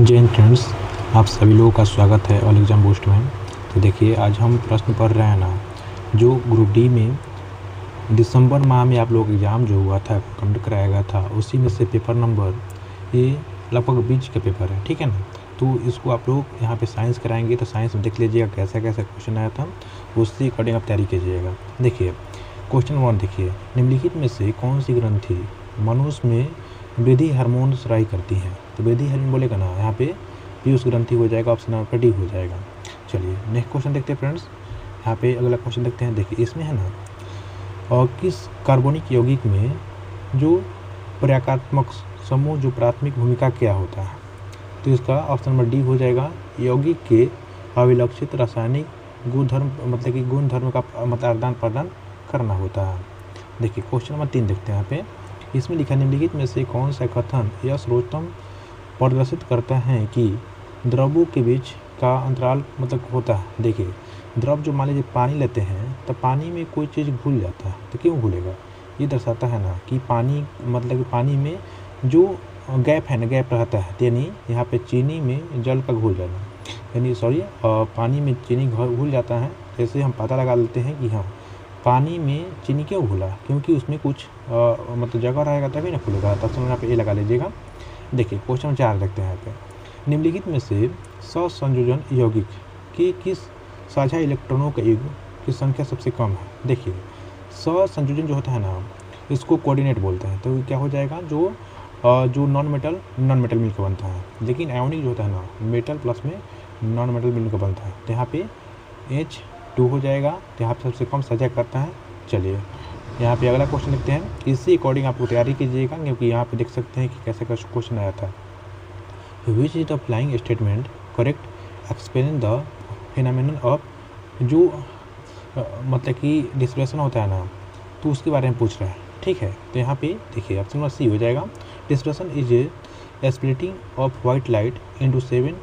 जय हिंद फ्रेंड्स, आप सभी लोगों का स्वागत है ऑल एग्ज़ाम बूस्ट में। तो देखिए, आज हम प्रश्न पढ़ रहे हैं ना, जो ग्रुप डी में दिसंबर माह में आप लोग एग्ज़ाम जो हुआ था, कंडक्ट कराया गया था, उसी में से पेपर नंबर ये लगभग 20 का पेपर है, ठीक है ना। तो इसको आप लोग यहाँ पे साइंस कराएंगे, तो साइंस में देख लीजिएगा कैसा कैसा क्वेश्चन आया था, उससे अकॉर्डिंग आप तैयारी कीजिएगा। देखिए क्वेश्चन 1, देखिए निम्नलिखित में से कौन सी ग्रंथि मनुष्य में वृद्धि हार्मोन स्राव करती है। तो वृद्धि हार्मोन बोलेगा ना, यहाँ पे पीयूष ग्रंथि हो जाएगा, ऑप्शन नंबर डी हो जाएगा। चलिए नेक्स्ट क्वेश्चन देखते हैं फ्रेंड्स। यहाँ पे अगला क्वेश्चन देखते हैं। देखिए इसमें है ना, और किस कार्बनिक यौगिक में जो प्रकार्यात्मक समूह जो प्राथमिक भूमिका क्या होता है। तो इसका ऑप्शन नंबर डी हो जाएगा। यौगिक के अविलक्षित रासायनिक गुणधर्म मतलब कि गुणधर्म का मतलब आदान प्रदान करना होता है। देखिए क्वेश्चन नंबर 3 देखते हैं। यहाँ पे इसमें लिखा निम्नलिखित में से कौन सा कथन यह सर्वोत्तम प्रदर्शित करता है कि द्रवों के बीच का अंतराल मतलब होता है। देखिए द्रव जो मान लीजिए पानी लेते हैं, तो पानी में कोई चीज़ घुल जाता है, तो क्यों घुलेगा, ये दर्शाता है ना कि पानी मतलब कि पानी में जो गैप है ना, गैप रहता है, यानी यहाँ पे चीनी में जल का घुल जाना, यानी पानी में चीनी घुल जाता है। जैसे हम पता लगा लेते हैं कि हाँ पानी में चीनी क्यों घुला, क्योंकि उसमें कुछ मतलब जगह रहेगा तभी ना खुलेगा। तब समझ यहाँ पे ए लगा लीजिएगा। देखिए क्वेश्चन 4 देखते हैं। यहाँ पे निम्नलिखित में से सहसंयोजन यौगिक के किस साझा इलेक्ट्रॉनों के युग्म की संख्या सबसे कम है। देखिए सहसंयोजन जो होता है ना, इसको कोऑर्डिनेट बोलते हैं। तो क्या हो जाएगा, जो नॉन मेटल मिलकर बनता है, लेकिन आयोनिक जो होता है ना, मेटल प्लस में नॉन मेटल मिलकर बनता है। तो यहाँ पे H2 हो जाएगा। तो यहाँ पे सबसे कम साझा करता है। चलिए यहाँ पे अगला क्वेश्चन लिखते हैं। इसी अकॉर्डिंग आपको तैयारी कीजिएगा, क्योंकि यहाँ पे देख सकते हैं कि कैसे कैसे क्वेश्चन आया था। Which is the flying statement correct explain the phenomenon of जो मतलब कि डिस्प्लेशन होता है ना, तो उसके बारे में पूछ रहा है, ठीक है। तो यहाँ पे देखिए ऑप्शन नंबर सी हो जाएगा। Dispersion is a splitting of white light into 7।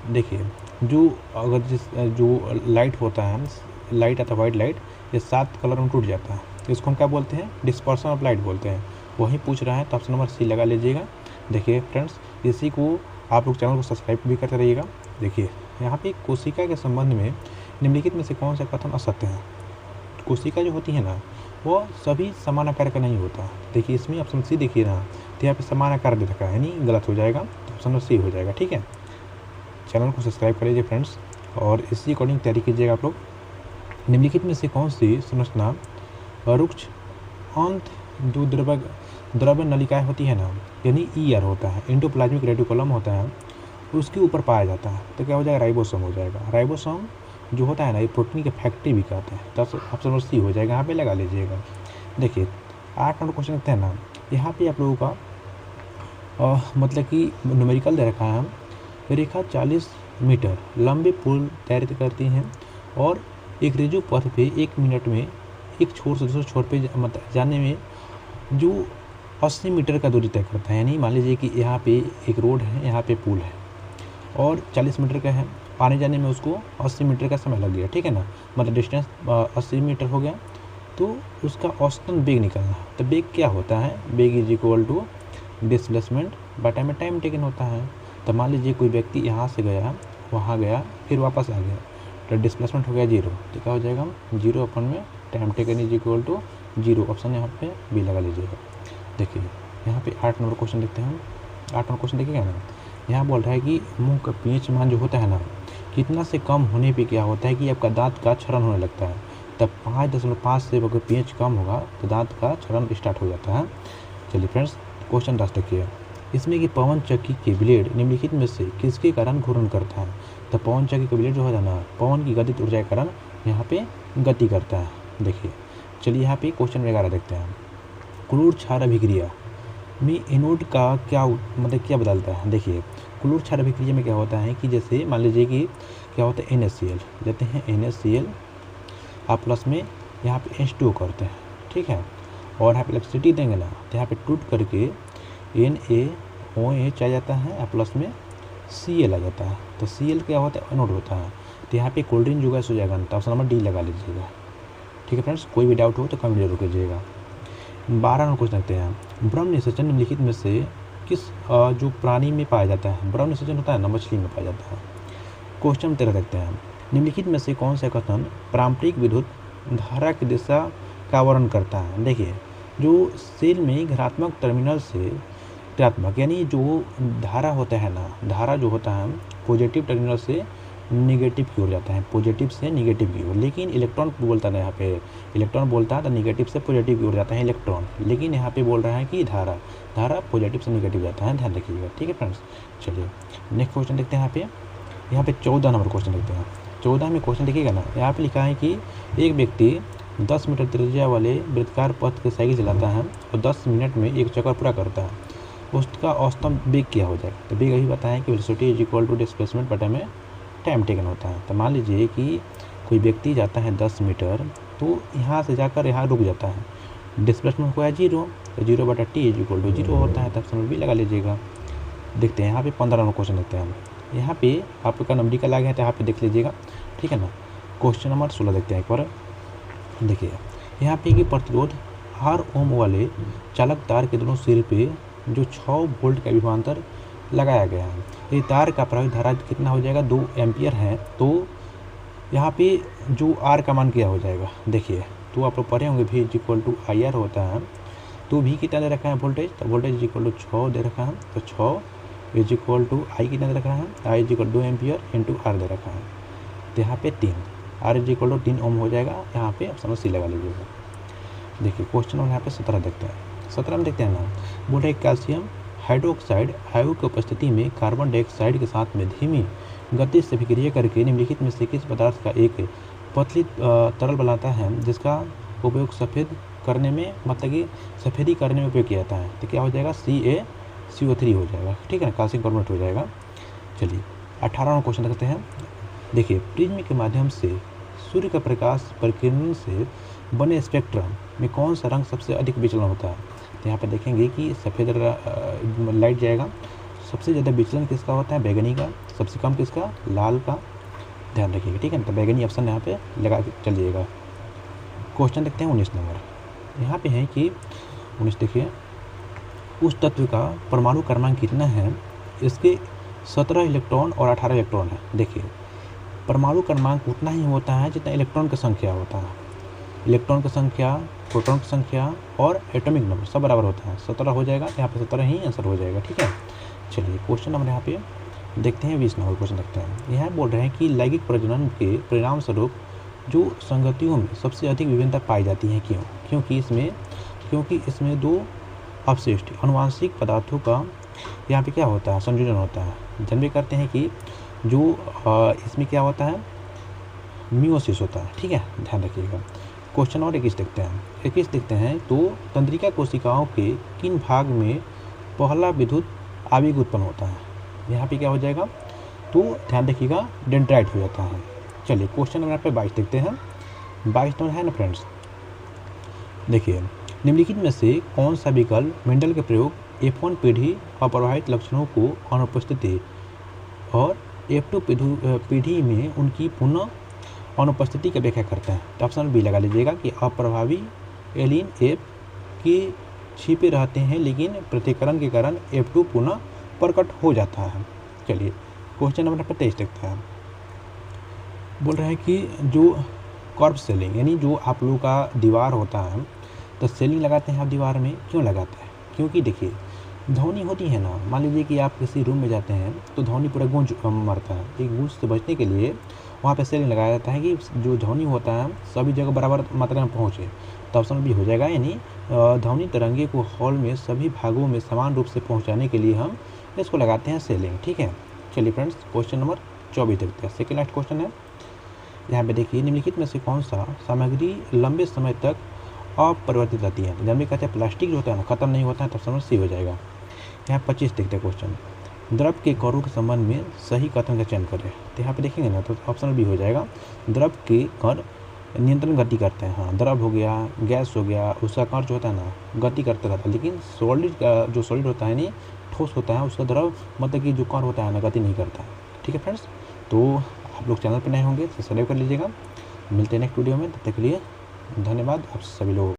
देखिए जो लाइट होता है, लाइट आता है वाइट लाइट, ये 7 कलर में टूट जाता है, तो इसको हम क्या बोलते हैं, डिस्पर्सन ऑफ लाइट बोलते हैं। वही पूछ रहा है, तो ऑप्शन नंबर सी लगा लीजिएगा। देखिए फ्रेंड्स, इसी को आप लोग चैनल को सब्सक्राइब भी करते रहिएगा। देखिए यहाँ पे कोशिका के संबंध में निम्नलिखित में से कौन सा कथन असत्य है। कोशिका जो होती है ना, वो सभी समान आकार का नहीं होता। देखिए इसमें ऑप्शन सी देखिए ना, तो यहाँ पे समान आकार दे रखा है, यानी गलत हो जाएगा। तो ऑप्शन नंबर सी हो जाएगा, ठीक है। चैनल को सब्सक्राइब कर लीजिए फ्रेंड्स, और इसी अकॉर्डिंग तैयारी कीजिएगा आप लोग। निम्नलिखित में से कौन सी संरचना रुक्ष अंत द्रव्य नलिकाएँ होती है ना, यानी ER होता है, एंडोप्लाज्मिक रेटिकुलम होता है, उसके ऊपर पाया जाता है। तो क्या हो जाएगा, राइबोसोम हो जाएगा। राइबोसोम जो होता है ना, ये प्रोटीन के फैक्ट्री भी कहते हैं। तो ऑप्शन नंबर सी हो जाएगा, यहाँ पे लगा लीजिएगा। देखिए 8 नंबर क्वेश्चन लिखते हैं ना, यहाँ पे आप लोगों का मतलब कि न्यूमेरिकल दे रखा है। रेखा 40 मीटर लंबे पुल तैयार करती हैं, और एक रिजु पथ पे 1 मिनट में एक छोर से दूसरे छोर पे मतलब जाने में जो 80 मीटर का दूरी तय करता है। यानी मान लीजिए कि यहाँ पे एक रोड है, यहाँ पे पुल है, और 40 मीटर का है, आने जाने में उसको 80 मीटर का समय लग गया, ठीक है ना, मतलब डिस्टेंस 80 मीटर हो गया। तो उसका औसतन वेग निकलना है। तो वेग क्या होता है, वेग इज इक्वल टू डिस्प्लेसमेंट बटा में टाइम टेकन होता है। तो मान लीजिए कोई व्यक्ति यहाँ से गया, वहाँ गया, फिर वापस आ गया, तो डिस्प्लेसमेंट हो गया 0। तो क्या हो जाएगा, 0 अपन में time taken is equal to 0। Option यहाँ पे बी लगा लीजिएगा। देखिए यहाँ पे 8 नंबर क्वेश्चन देखते हैं हम। 8 नंबर क्वेश्चन देखिएगा ना, यहाँ बोल रहा है कि मुंह का pH मान जो होता है ना, कितना से कम होने पे क्या होता है कि आपका दांत का क्षरण होने लगता है। तब 5.5 से अगर pH कम होगा तो दांत का क्षरण स्टार्ट हो जाता है। चलिए फ्रेंड्स क्वेश्चन 10 देखिए। इसमें कि पवन चक्की के ब्लेड निम्नलिखित में से किसके कारण घूर्णन करता है। तो पवन चक्की का ब्लेड जो होता है ना, पवन की गतिज ऊर्जा के कारण यहाँ पे गति करता है। देखिए चलिए यहाँ पे क्वेश्चन 11 देखते हैं। क्लोर क्षार अभिक्रिया में एनोड का क्या मतलब क्या बदलता है। देखिए क्लोर क्षार अभिक्रिया में क्या होता है कि जैसे मान लीजिए कि क्या होता है, NaCl लेते हैं, NaCl आप प्लस में यहाँ पे H2O करते हैं, ठीक है, और यहाँ पे इलेक्ट्रिसिटी देंगे ना, तो यहाँ पे टूट करके NaOH आ जाता है, प्लस में Cl आ जाता है। तो Cl क्या होता है, एनोड होता है। तो यहाँ पे कोल्ड ड्रिंक जो गैस हो जाएगा, तो ऑप्शन नंबर डी लगा लीजिएगा, ठीक है फ्रेंड्स। कोई भी डाउट हो तो कमेंट जरूर कीजिएगा। 12 नंबर क्वेश्चन देखते हैं। ब्रह्म निषेचन निम्नलिखित में से किस जो प्राणी में पाया जाता है? ब्राउन निषेचन होता है ना, मछली में पाया जाता है। क्वेश्चन 13 देखते हैं, निम्नलिखित में से कौन सा कथन पारंपरिक विद्युत धारा की दिशा का वर्णन करता है? देखिए, जो सेल में धनात्मक टर्मिनल से ऋणात्मक, यानी जो धारा होता है ना, धारा जो होता है पॉजिटिव टर्मिनल से निगेटिव की ओर जाता है, पॉजिटिव से निगेटिव की ओर। लेकिन इलेक्ट्रॉन बोलता है, यहाँ पे इलेक्ट्रॉन बोलता है तो निगेटिव से पॉजिटिव की ओर जाता है इलेक्ट्रॉन, लेकिन यहाँ पे बोल रहा है कि धारा पॉजिटिव से निगेटिव जाता है, ध्यान रखिएगा। ठीक है फ्रेंड्स, चलिए नेक्स्ट क्वेश्चन देखते हैं। यहाँ पे 14 नंबर क्वेश्चन देखते हैं। 14 में क्वेश्चन देखिएगा ना, यहाँ पे लिखा है कि एक व्यक्ति 10 मीटर त्रिज्या वाले वृत्ताकार पथ के साइकिल चलाता है और 10 मिनट में एक चक्कर पूरा करता है, उसका औसतन वेग क्या हो जाएगा? तो वेग यही बताएं कि velocity is equal to displacement बटे में टाइम टेकन होता है। तो मान लीजिए कि कोई व्यक्ति जाता है 10 मीटर, तो यहाँ से जाकर यहाँ रुक जाता है, डिस्प्लेसमेंट हुआ है 0, तो 0/t इज इक्वल टू 0 होता है, तब समय भी लगा लीजिएगा। देखते हैं यहाँ पे 15 नंबर क्वेश्चन देखते हैं। यहाँ पे आपका नंबरिकल आ गया है तो यहाँ पे देख लीजिएगा, ठीक है ना। क्वेश्चन नंबर 16 देखते हैं एक बार। देखिए यहाँ पे कि प्रतिरोध 8 ओम वाले चालक तार के दोनों सिर पे जो 6 वोल्ट का विभवांतर लगाया गया है, ये तार का प्रवाहित धारा कितना हो जाएगा? 2 एम्पियर है। तो यहाँ पे जो आर का मान क्या हो जाएगा? देखिए, तो आप लोग पढ़े होंगे V is equal to IR होता है, तो V कितना दे रखा है वोल्टेज? तो वोल्टेज इज इक्वल टू 6 दे रखा है, तो 6 इज इक्वल टू I कितना दे रखा है? I is equal 2 ampere into R दे रखा है, तो यहाँ पे 3 R इज इक्वल टू 3 ओम हो जाएगा। यहाँ पे आप समझ सी लगा लीजिएगा। देखिए क्वेश्चन नंबर यहाँ पे 17 देखते हैं। 17 में देखते हैं ना, बोल रहे कैल्शियम हाइड्रोक्साइड वायु की उपस्थिति में कार्बन डाइऑक्साइड के साथ में धीमी गति से अभिक्रिया करके निम्नलिखित में से किस पदार्थ का एक पतली तरल बनाता है जिसका उपयोग सफ़ेद करने में, मतलब कि सफ़ेदी करने में उपयोग किया जाता है? तो क्या हो जाएगा? CaCO3 हो जाएगा, ठीक है ना, कैल्शियम कार्बोनेट हो जाएगा। चलिए 18वां क्वेश्चन देखते हैं। देखिए, प्रिज्म के माध्यम से सूर्य का प्रकाश परिकिरण से बने स्पेक्ट्रम में कौन सा रंग सबसे अधिक विचलन होता है? तो यहाँ पे देखेंगे कि सफ़ेद लाइट जाएगा, सबसे ज़्यादा विचलन किसका होता है? बैगनी का। सबसे कम किसका? लाल का। ध्यान रखिएगा, ठीक है ना, तो बैगनी ऑप्शन यहाँ पे लगा के चलिएगा। क्वेश्चन देखते हैं 19 नंबर। यहाँ पे है कि 19 देखिए, उस तत्व का परमाणु क्रमांक कितना है? इसके 17 इलेक्ट्रॉन और 18 इलेक्ट्रॉन है। देखिए, परमाणु क्रमांक उतना ही होता है जितना इलेक्ट्रॉन की संख्या होता है। इलेक्ट्रॉन की संख्या, प्रोटॉन की संख्या और एटॉमिक नंबर सब बराबर होता है। 17 हो जाएगा, यहाँ पे 17 ही आंसर हो जाएगा, ठीक है। चलिए क्वेश्चन नंबर यहाँ पे देखते हैं 20 नंबर क्वेश्चन देखते हैं। यहाँ बोल रहे हैं कि लैंगिक प्रजनन के परिणाम स्वरूप जो संगतियों में सबसे अधिक विभिन्नता पाई जाती है, क्यों? क्योंकि इसमें 2 अवशिष्ट अनुवांशिक पदार्थों का यहाँ पे क्या होता है? संयोजन होता है। जानबे करते हैं कि जो इसमें क्या होता है? मियोसिस होता है, ठीक है, ध्यान रखिएगा। क्वेश्चन और 21 देखते हैं। 21 देखते हैं, तो तंत्रिका कोशिकाओं के किन भाग में पहला विद्युत आवेग उत्पन्न होता है? यहाँ पे क्या हो जाएगा? तो ध्यान रखिएगा, डेंड्राइट हो जाता है। चलिए क्वेश्चन नंबर पे 22 देखते हैं। 22 नंबर है ना फ्रेंड्स। देखिए, निम्नलिखित में से कौन सा विकल्प मेंडल के प्रयोग F1 पीढ़ी अप्रवाहित लक्षणों को अनुपस्थिति और F2 पीढ़ी में उनकी पुनः अनुपस्थिति की व्याख्या करते हैं? तो ऑप्शन बी लगा लीजिएगा कि अप्रभावी एलिन F के छिपे रहते हैं, लेकिन प्रतिकरण के कारण F2 पुनः प्रकट हो जाता है। चलिए क्वेश्चन नंबर 23 देखते हैं। बोल रहे हैं कि जो कर्व सेलिंग, यानी जो आप लोगों का दीवार होता है, तो सेलिंग लगाते हैं आप दीवार में, क्यों लगाते हैं? क्योंकि देखिए, ध्वनि होती है ना, मान लीजिए कि आप किसी रूम में जाते हैं तो ध्वनि पूरा गूंज मरता है। एक गूंज से बचने के लिए वहाँ पे सेलिंग लगाया जाता है कि जो ध्वनि होता है सभी जगह बराबर मात्रा में पहुँचे। तो ऑप्शन भी हो जाएगा, यानी ध्वनि तरंगे को हॉल में सभी भागों में समान रूप से पहुँचाने के लिए हम इसको लगाते हैं सेलिंग, ठीक है। चलिए फ्रेंड्स क्वेश्चन नंबर 24 देखते हैं। सेकेंड लास्ट क्वेश्चन है। यहाँ पे देखिए, निम्नलिखित में से कौन सा सामग्री लंबे समय तक अपरिवर्तित रहती है? जब भी कहते हैं प्लास्टिक जो होता है ना, ख़त्म नहीं होता है, तब समझ सी हो जाएगा। यहाँ 25 देखते हैं क्वेश्चन। द्रव के कणों के संबंध में सही कथन का चयन करें। तो यहाँ पे देखेंगे ना, तो ऑप्शन भी हो जाएगा, द्रव के कण नियंत्रण गति करते हैं। हाँ, द्रव हो गया, गैस हो गया, उसका कण जो होता है ना गति करते रहता है, लेकिन सॉलिड का जो सॉलिड होता है नहीं ठोस होता है, उसका द्रव मतलब कि जो कण होता है ना गति नहीं करता है, ठीक है फ्रेंड्स। तो आप लोग चैनल पर नए होंगे तो सब्सक्राइब कर लीजिएगा। मिलते हैं नेक्स्ट वीडियो में, तब तक के लिए धन्यवाद आप सभी लोगों को।